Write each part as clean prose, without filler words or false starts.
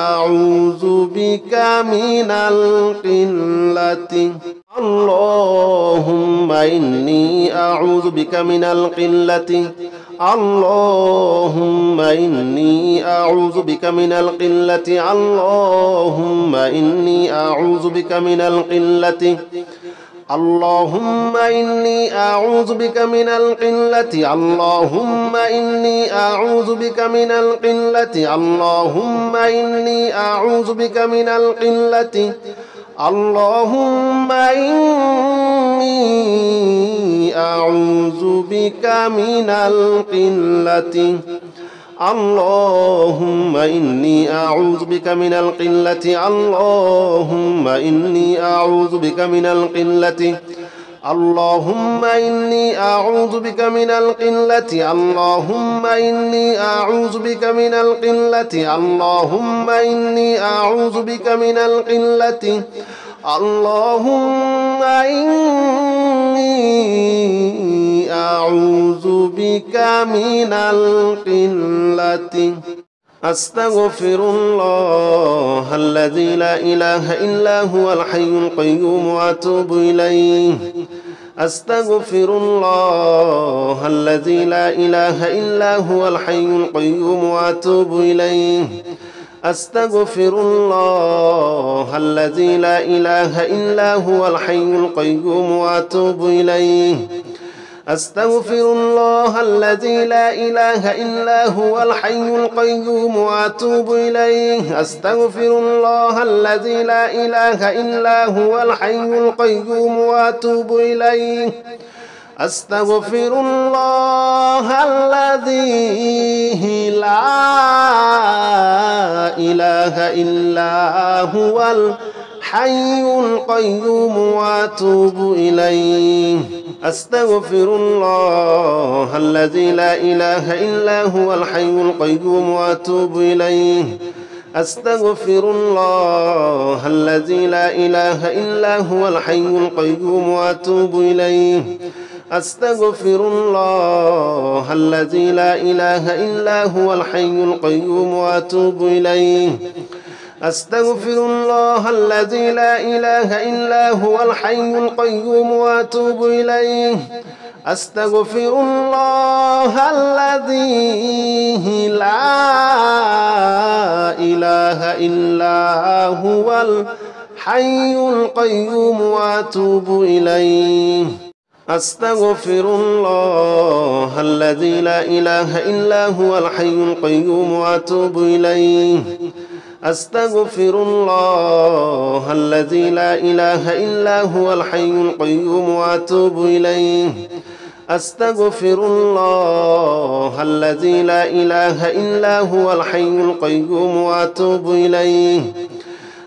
أعوذ بك من القلة اللهم إني أعوذ بك من القلة اللهم إني أعوذ بك من القلة اللهم إني أعوذ بك من القلة اللهم إني أعوذ بك من القلة اللهم إني أعوذ بك من القلة اللهم إني أعوذ بك من القلة اللهم إني أعوذ بك من القلة اللهم إني أعوذ بك من القلة اللهم إني أعوذ بك من القلة اللهم إني أعوذ بك من القلة اللهم إني أعوذ بك من القلة اللهم إني أعوذ بك من القلة اللهم إني أعوذ بك من القلة أستغفر الله الذي لا إله إلا هو الحي القيوم وأتوب إليه أستغفر الله الذي لا إله إلا هو الحي القيوم وأتوب إليه أستغفر الله الذي لا إله إلا هو الحي القيوم وأتوب إليه أستغفر الله الذي لا إله إلا هو الحي القيوم وأتوب إليه أستغفر الله الذي لا إله إلا هو الحي القيوم وأتوب إليه أستغفر الله الذي لا إله إلا هو الحي القيوم وأتوب إليه أستغفر الله الذي لا إله إلا هو الحي القيوم وأتوب إليه أستغفر الله الذي لا إله إلا هو الحي القيوم وأتوب إليه أستغفر الله الذي لا إله إلا هو الحي القيوم وأتوب إليه أستغفر الله الذي لا إله إلا هو الحي القيوم وأتوب إليه أستغفر الله الذي لا إله إلا هو الحي القيوم وأتوب إليه أستغفر الله الذي لا إله إلا هو الحي القيوم وأتوب إليه أستغفر الله الذي لا إله إلا هو الحي القيوم وأتوب إليه أستغفر الله الذي لا إله إلا هو الحي القيوم وأتوب إليه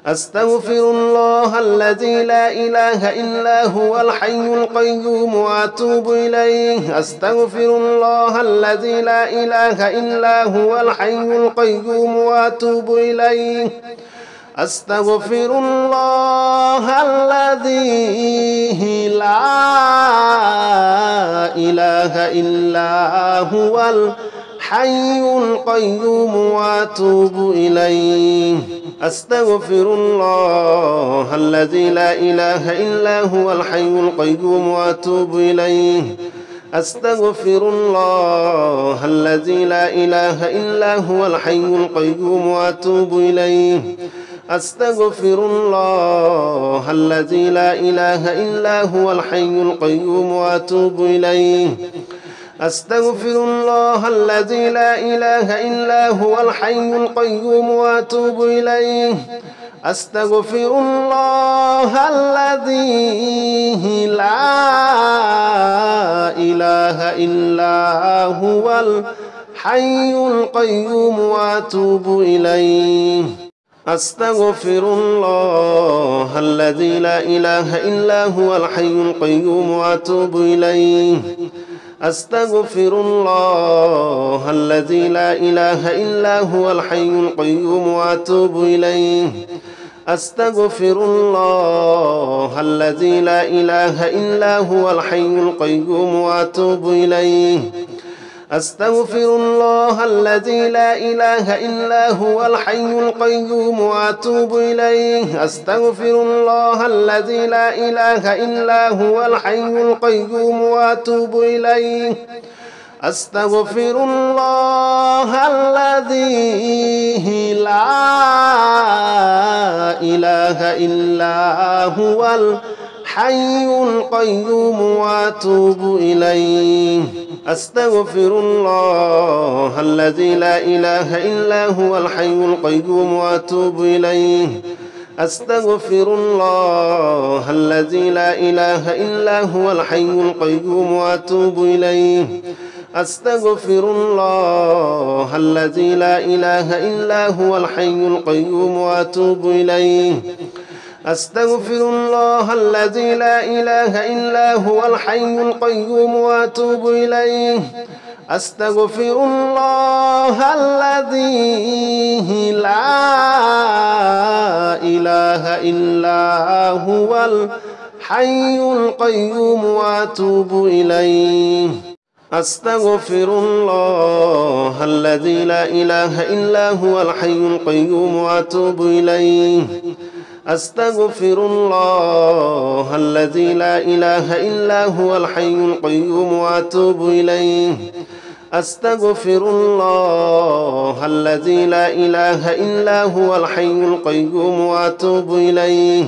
أستغفر الله الذي لا إله إلا هو الحي القيوم وأتوب إليه أستغفر الله الذي لا إله إلا هو الحي القيوم وأتوب إليه أستغفر الله الذي لا إله إلا هو الحي القيوم وأتوب إليه أستغفر الله الذي لا إله إلا هو الحي القيوم وأتوب إليه أستغفر الله الذي لا إله إلا هو الحي القيوم وأتوب إليه أستغفر الله الذي لا إله إلا هو الحي القيوم وأتوب إليه أستغفر الله الذي لا إله إلا هو الحي القيوم وأتوب إليه أستغفر الله الذي لا إله إلا هو الحي القيوم وأتوب إليه أستغفر الله الذي لا إله إلا هو الحي القيوم وأتوب إليه أستغفر الله الذي لا إله إلا هو الحي القيوم وأتوب إليه أستغفر الله الذي لا إله إلا هو الحي القيوم وأتوب إليه أستغفر الله الذي لا إله إلا هو الحي القيوم وأتوب إليه. أستغفر الله الذي لا إله إلا هو الحي القيوم وأتوب إليه. أستغفر الله الذي لا إله إلا هو الحي القيوم وأتوب إليه. أستغفر الله الذي لا إله إلا هو الحي القيوم وأتوب إليه. أستغفر الله الذي لا إله إلا هو الحي القيوم وأتوب إليه. أستغفر الله الذي لا إله إلا هو الحي القيوم وأتوب إليه. أستغفر الله الذي لا إله إلا هو الحي القيوم وأتوب إليه. أستغفر الله الذي لا إله إلا هو الحي القيوم وأتوب إليه. أستغفر الله الذي لا إله إلا هو الحي القيوم وأتوب إليه. أستغفر الله الذي لا إله إلا هو الحي القيوم وأتوب إليه. أستغفر الله الذي لا إله إلا هو الحي القيوم وأتوب إليه.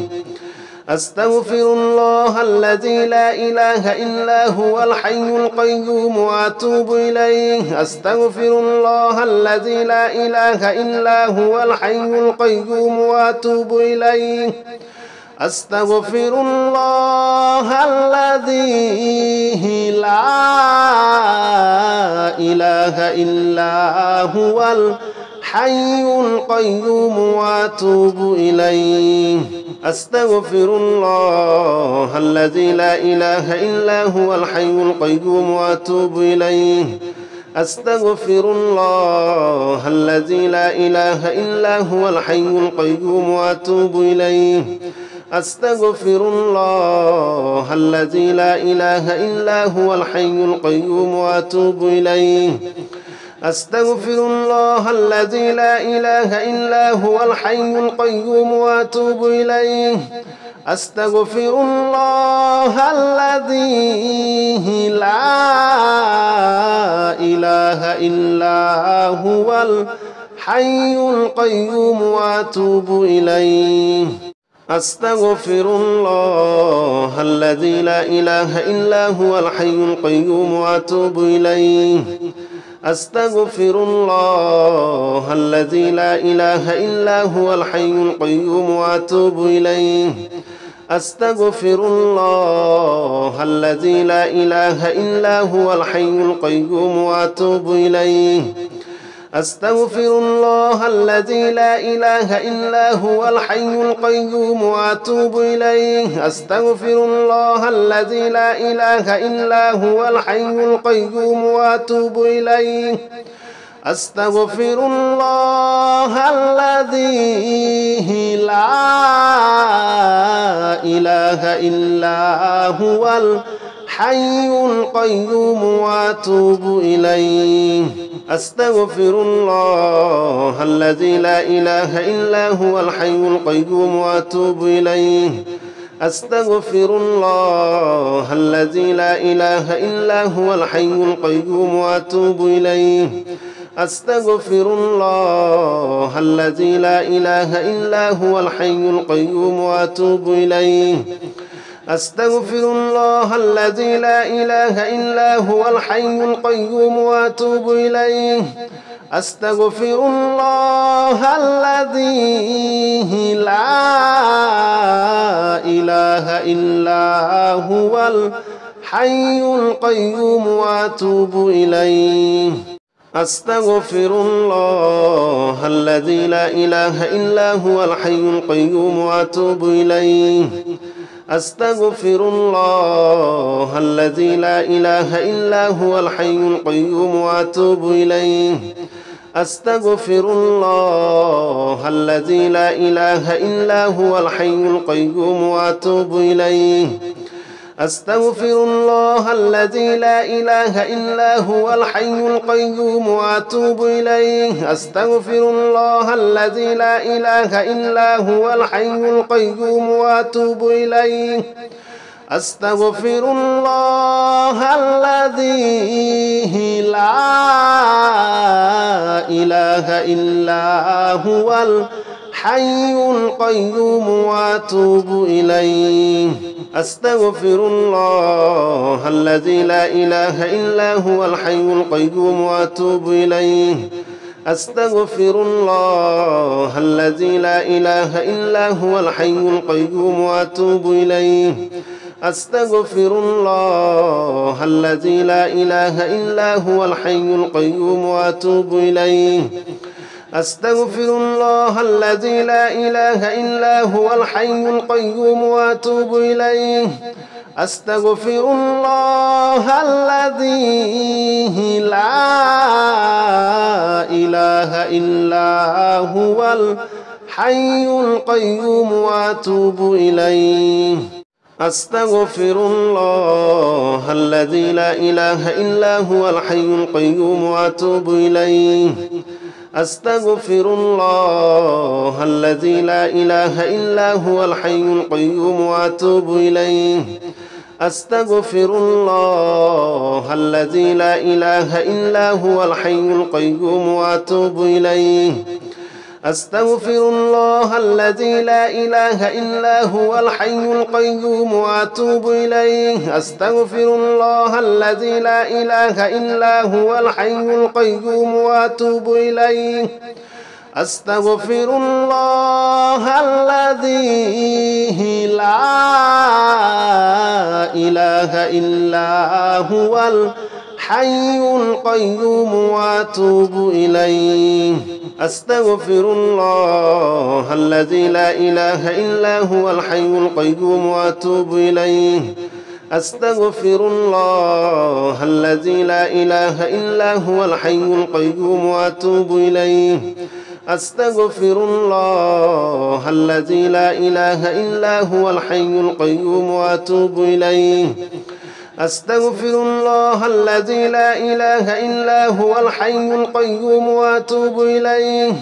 أستغفر الله الذي لا إله إلا هو الحي القيوم وأتوب إليه. أستغفر الله الذي لا إله إلا هو الحي القيوم وأتوب إليه. أستغفر الله الذي لا إله إلا هو الحي القيوم وأتوب إليه. أستغفر الله الذي لا إله إلا هو الحي القيوم وأتوب إليه. أستغفر الله الذي لا إله إلا هو الحي القيوم وأتوب إليه. أستغفر الله الذي لا إله إلا هو الحي القيوم وأتوب إليه. أستغفر الله الذي لا إله إلا هو الحي القيوم وأتوب إليه. أستغفر الله الذي لا إله إلا هو الحي القيوم وأتوب إليه. أستغفر الله الذي لا إله إلا هو الحي القيوم وأتوب إليه. أستغفر الله الذي لا إله إلا هو الحي القيوم وأتوب إليه. أستغفر الله الذي لا إله إلا هو الحي القيوم وأتوب إليه. أستغفر الله الذي لا إله إلا هو الحي القيوم وأتوب إليه. أستغفر الله الذي لا إله إلا هو الحي القيوم وأتوب إليه. أستغفر الله الذي لا إله إلا هو الحي القيوم وأتوب إليه. أستغفر الله الذي لا إله إلا هو الحي القيوم وأتوب إليه. أستغفر الله الذي لا إله إلا هو الحي القيوم وأتوب إليه. أستغفر الله الذي لا إله إلا هو الحي القيوم وأتوب إليه. أستغفر الله الذي لا إله إلا هو الحي القيوم وأتوب إليه. أستغفر الله الذي لا إله إلا هو الحي القيوم وأتوب إليه. أستغفر الله الذي لا إله إلا هو الحي القيوم وأتوب إليه. أستغفر الله الذي لا إله إلا هو الحي القيوم وأتوب إليه. أستغفر الله الذي لا إله إلا هو الحي القيوم وأتوب إليه. أستغفر الله الذي لا إله إلا هو الحي القيوم وأتوب إليه. أستغفر الله الذي لا إله إلا هو الحي القيوم وأتوب إليه. أستغفر الله الذي لا إله إلا هو الحي القيوم وأتوب إليه. أستغفر الله الذي لا إله إلا هو الحي القيوم وأتوب إليه. أستغفر الله الذي لا إله إلا هو الحي القيوم وأتوب إليه. أستغفر الله الذي لا إله إلا هو الحي القيوم وأتوب إليه. أستغفر الله الذي لا إله إلا هو الحي القيوم وأتوب إليه. أستغفر الله الذي لا إله إلا هو الحي القيوم وأتوب إليه. أستغفر الله الذي لا إله إلا هو الحي القيوم وأتوب إليه. أستغفر الله الذي لا إله إلا هو الحي القيوم وأتوب إليه. أستغفر الله الذي لا إله إلا هو الحي القيوم وأتوب إليه. أستغفر الله الذي لا إله إلا هو الحي القيوم وأتوب إليه. أستغفر الله الذي لا إله إلا هو الحي القيوم وأتوب إليه. أستغفر الله الذي لا إله إلا هو الحي القيوم وأتوب إليه. أستغفر الله الذي لا إله إلا هو الحي القيوم وأتوب إليه. أستغفر الله الذي لا إله إلا هو الحي القيوم وأتوب إليه. أستغفر الله الذي لا إله إلا هو الحي القيوم وأتوب إليه. أستغفر الله الذي لا إله إلا هو الحي القيوم وأتوب إليه.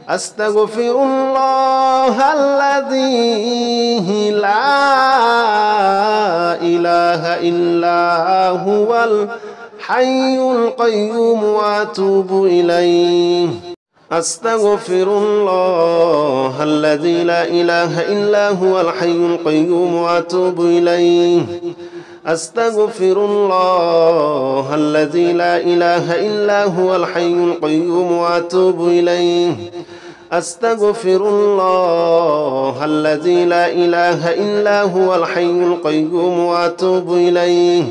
أستغفر الله الذي لا إله إلا هو الحي القيوم وأتوب إليه. أستغفر الله الذي لا إله إلا هو الحي القيوم وأتوب إليه. أستغفر الله الذي لا إله إلا هو الحي القيوم وأتوب إليه. أستغفر الله الذي لا إله إلا هو الحي القيوم وأتوب إليه.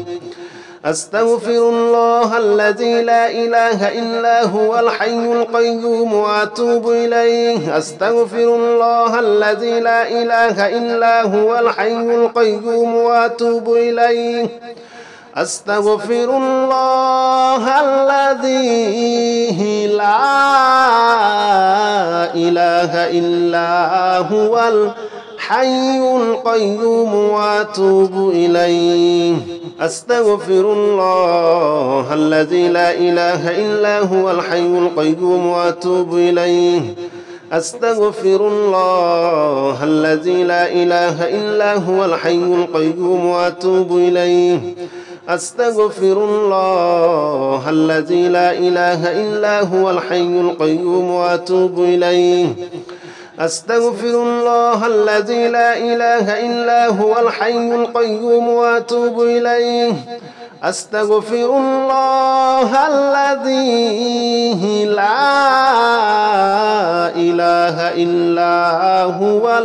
أستغفر الله الذي لا إله إلا هو الحي القيوم وأتوب إليه. أستغفر الله الذي لا إله إلا هو الحي القيوم وأتوب إليه. أستغفر الله الذي لا إله إلا هو الحي القيوم وأتوب إليه. أستغفر الله الذي لا إله إلا هو الحي القيوم وأتوب إليه. أستغفر الله الذي لا إله إلا هو الحي القيوم وأتوب إليه. أستغفر الله الذي لا إله إلا هو الحي القيوم وأتوب إليه. أستغفر الله الذي لا إله إلا هو الحي القيوم وأتوب إليه. أستغفر الله الذي لا إله إلا هو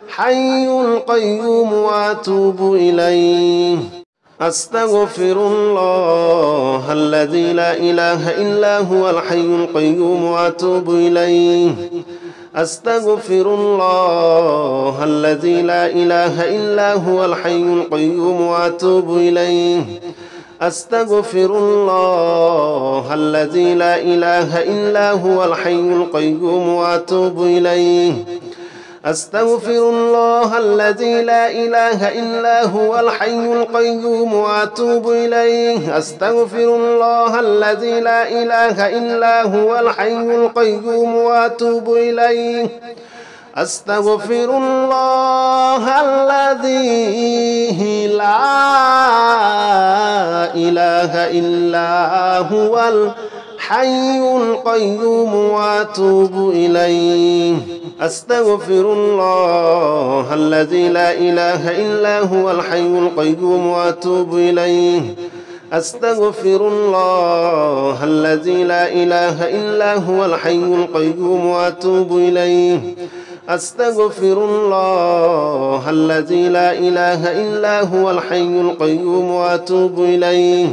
الحي القيوم وأتوب إليه. أستغفر الله الذي لا إله إلا هو الحي القيوم وأتوب إليه. أستغفر الله الذي لا إله إلا هو الحي القيوم وأتوب إليه. أستغفر الله الذي لا إله إلا هو الحي القيوم وأتوب إليه. أستغفر الله الذي لا إله إلا هو الحي القيوم وأتوب إليه. أستغفر الله الذي لا إله إلا هو الحي القيوم وأتوب إليه. أستغفر الله الذي لا إله إلا هو الحي القيوم وأتوب إليه. أستغفر الله الذي لا إله إلا هو الحي القيوم وأتوب إليه. أستغفر الله الذي لا إله إلا هو الحي القيوم وأتوب إليه. أستغفر الله الذي لا إله إلا هو الحي القيوم وأتوب إليه.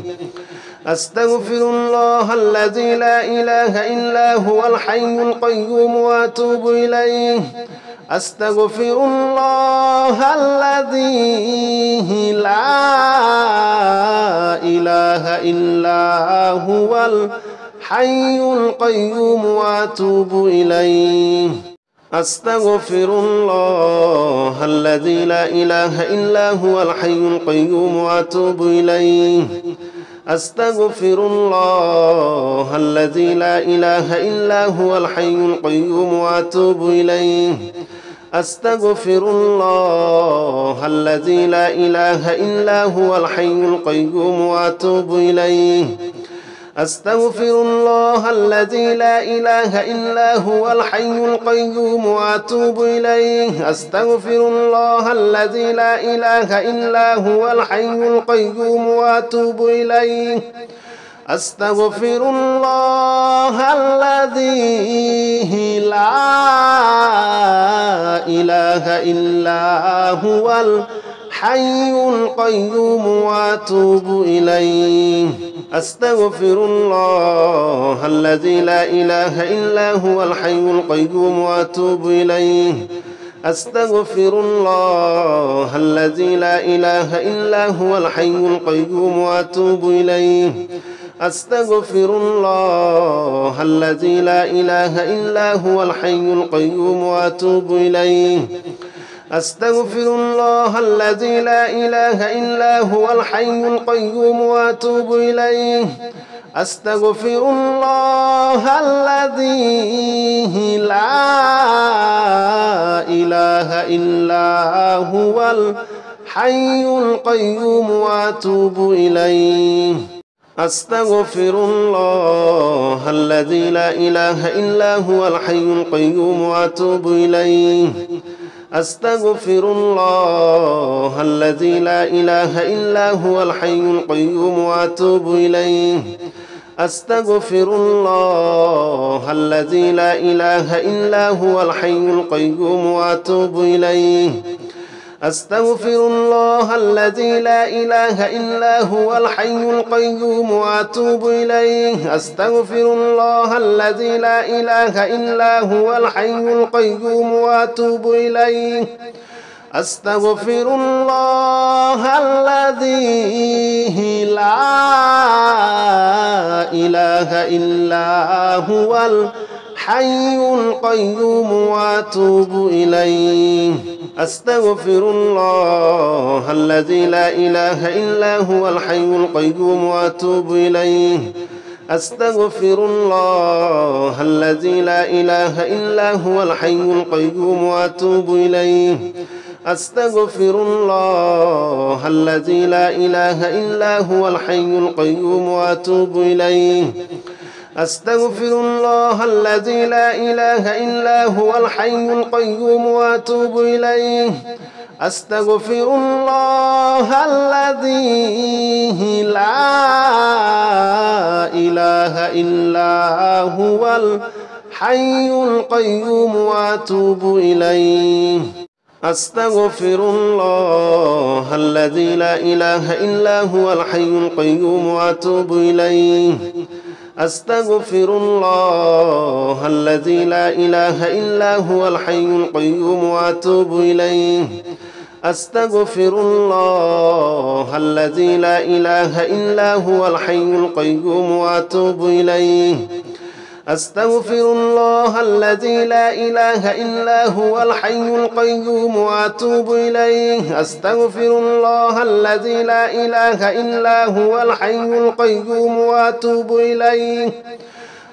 أستغفر الله الذي لا إله إلا هو الحي القيوم وأتوب إليه. أستغفر الله الذي لا إله إلا هو الحي القيوم وأتوب إليه. أستغفر الله الذي لا إله إلا هو الحي القيوم وأتوب إليه. أستغفر الله الذي لا إله إلا هو الحي القيوم وأتوب إليه. أستغفر الله الذي لا إله إلا هو الحي القيوم وأتوب إليه. أستغفر الله الذي لا إله إلا هو الحي القيوم وأتوب إليه. أستغفر الله الذي لا إله إلا هو الحي القيوم وأتوب إليه. أستغفر الله الذي لا إله إلا هو الحي القيوم وأتوب إليه. أستغفر الله الذي لا إله إلا هو الحي القيوم وأتوب إليه. أستغفر الله الذي لا إله إلا هو الحي القيوم وأتوب إليه. أستغفر الله الذي لا إله إلا هو الحي القيوم وأتوب إليه. أستغفر الله الذي لا إله إلا هو الحي القيوم وأتوب إليه. أستغفر الله الذي لا إله إلا هو الحي القيوم وأتوب إليه. أستغفر الله الذي لا إله إلا هو الحي القيوم وأتوب إليه. أستغفر الله الذي لا إله إلا هو الحي القيوم وأتوب إليه. أستغفر الله الذي لا إله إلا هو الحي القيوم وأتوب إليه. أستغفر الله الذي لا إله إلا هو الحي القيوم وأتوب إليه. أستغفر الله الذي لا إله إلا هو الحي القيوم وأتوب إليه. أستغفر الله الذي لا إله إلا هو الحي القيوم وأتوب إليه. أستغفر الله الذي لا إله إلا هو الحي القيوم وأتوب إليه. أستغفر الله الذي لا إله إلا هو الحي القيوم وأتوب إليه. أستغفر الله الذي لا إله إلا هو الحي القيوم وأتوب إليه. أستغفر الله الذي لا إله إلا هو الحي القيوم وأتوب إليه. أستغفر الله الذي لا إله إلا هو الحي القيوم وأتوب إليه. أستغفر الله الذي لا إله إلا هو الحي القيوم وأتوب إليه. أستغفر الله الذي لا إله إلا هو الحي القيوم وأتوب إليه. أستغفر الله الذي لا إله إلا هو الحي القيوم وأتوب إليه. أستغفر الله الذي لا إله إلا هو الحي القيوم وأتوب إليه. أستغفر الله الذي لا إله إلا هو الحي القيوم وأتوب إليه.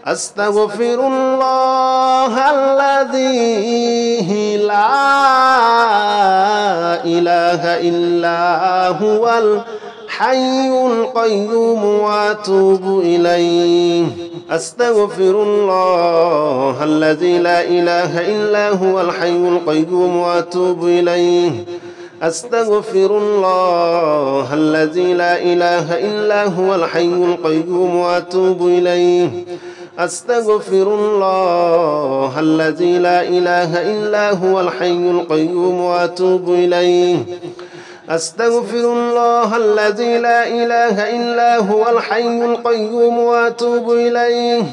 أستغفر الله الذي لا إله إلا هو الحي القيوم وأتوب إليه. أستغفر الله الذي لا إله إلا هو الحي القيوم وأتوب إليه. أستغفر الله الذي لا إله إلا هو الحي القيوم وأتوب إليه. أستغفر الله الذي لا إله إلا هو الحي القيوم وأتوب إليه. أستغفر الله الذي لا إله إلا هو الحي القيوم وأتوب إليه.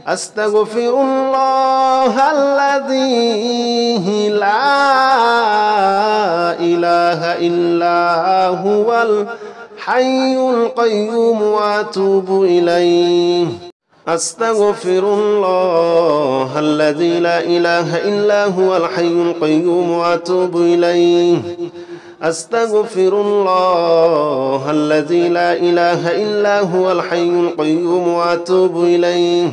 أستغفر الله الذي لا إله إلا هو الحي القيوم وأتوب إليه. أستغفر الله الذي لا إله إلا هو الحي القيوم وأتوب إليه. أستغفر الله الذي لا إله إلا هو الحي القيوم وأتوب إليه.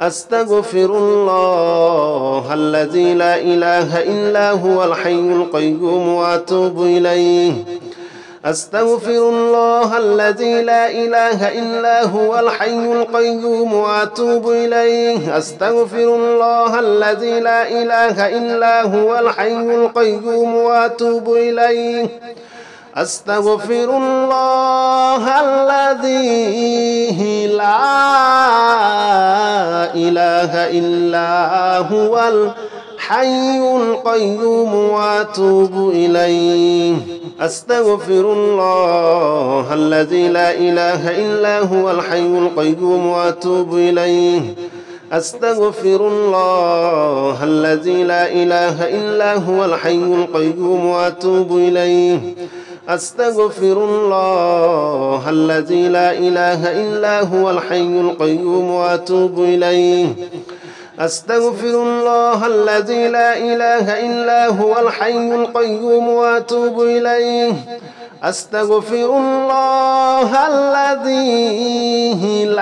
أستغفر الله الذي لا إله إلا هو الحي القيوم وأتوب إليه. أستغفر الله الذي لا إله إلا هو الحي القيوم وأتوب إليه. أستغفر الله الذي لا إله إلا هو الحي القيوم وأتوب إليه. أستغفر الله الذي لا إله إلا هو الحي القيوم وأتوب إليه. أستغفر الله الذي لا إله إلا هو الحي القيوم وأتوب إليه. أستغفر الله الذي لا إله إلا هو الحي القيوم وأتوب إليه. أستغفر الله الذي لا إله إلا هو الحي القيوم وأتوب إليه. أستغفر الله الذي لا إله إلا هو الحي القيوم وأتوب إليه. أستغفر الله الذي لا إله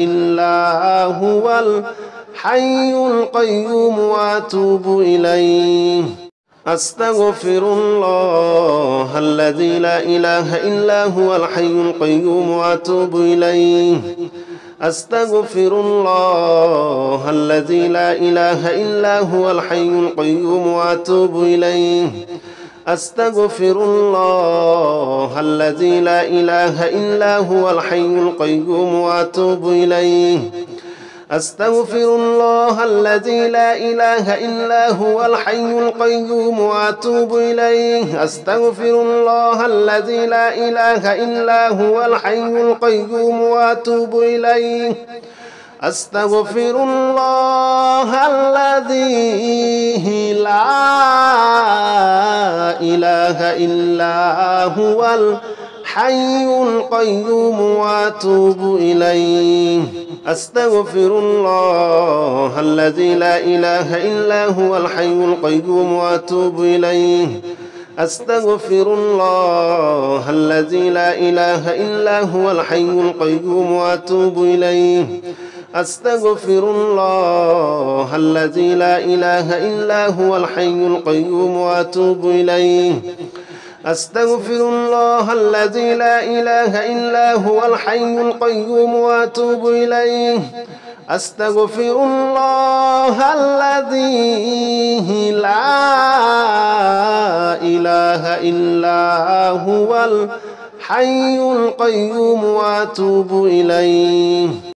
إلا هو الحي القيوم وأتوب إليه. أستغفر الله الذي لا إله إلا هو الحي القيوم وأتوب إليه. أستغفر الله الذي لا إله إلا هو الحي القيوم وأتوب إليه. أستغفر الله الذي لا إله إلا هو الحي القيوم وأتوب إليه. أستغفر الله الذي لا إله إلا هو الحي القيوم وأتوب إليه. أستغفر الله الذي لا إله إلا هو الحي القيوم وأتوب إليه. أستغفر الله الذي لا إله إلا هو الحي القيوم وأتوب إليه. أستغفر الله الذي لا إله إلا هو الحي القيوم وأتوب إليه. أستغفر الله الذي لا إله إلا هو الحي القيوم وأتوب إليه. أستغفر الله الذي لا إله إلا هو الحي القيوم وأتوب إليه. أستغفر الله الذي لا إله إلا هو الحي القيوم وأتوب إليه. أستغفر الله الذي لا إله إلا هو الحي القيوم وأتوب إليه.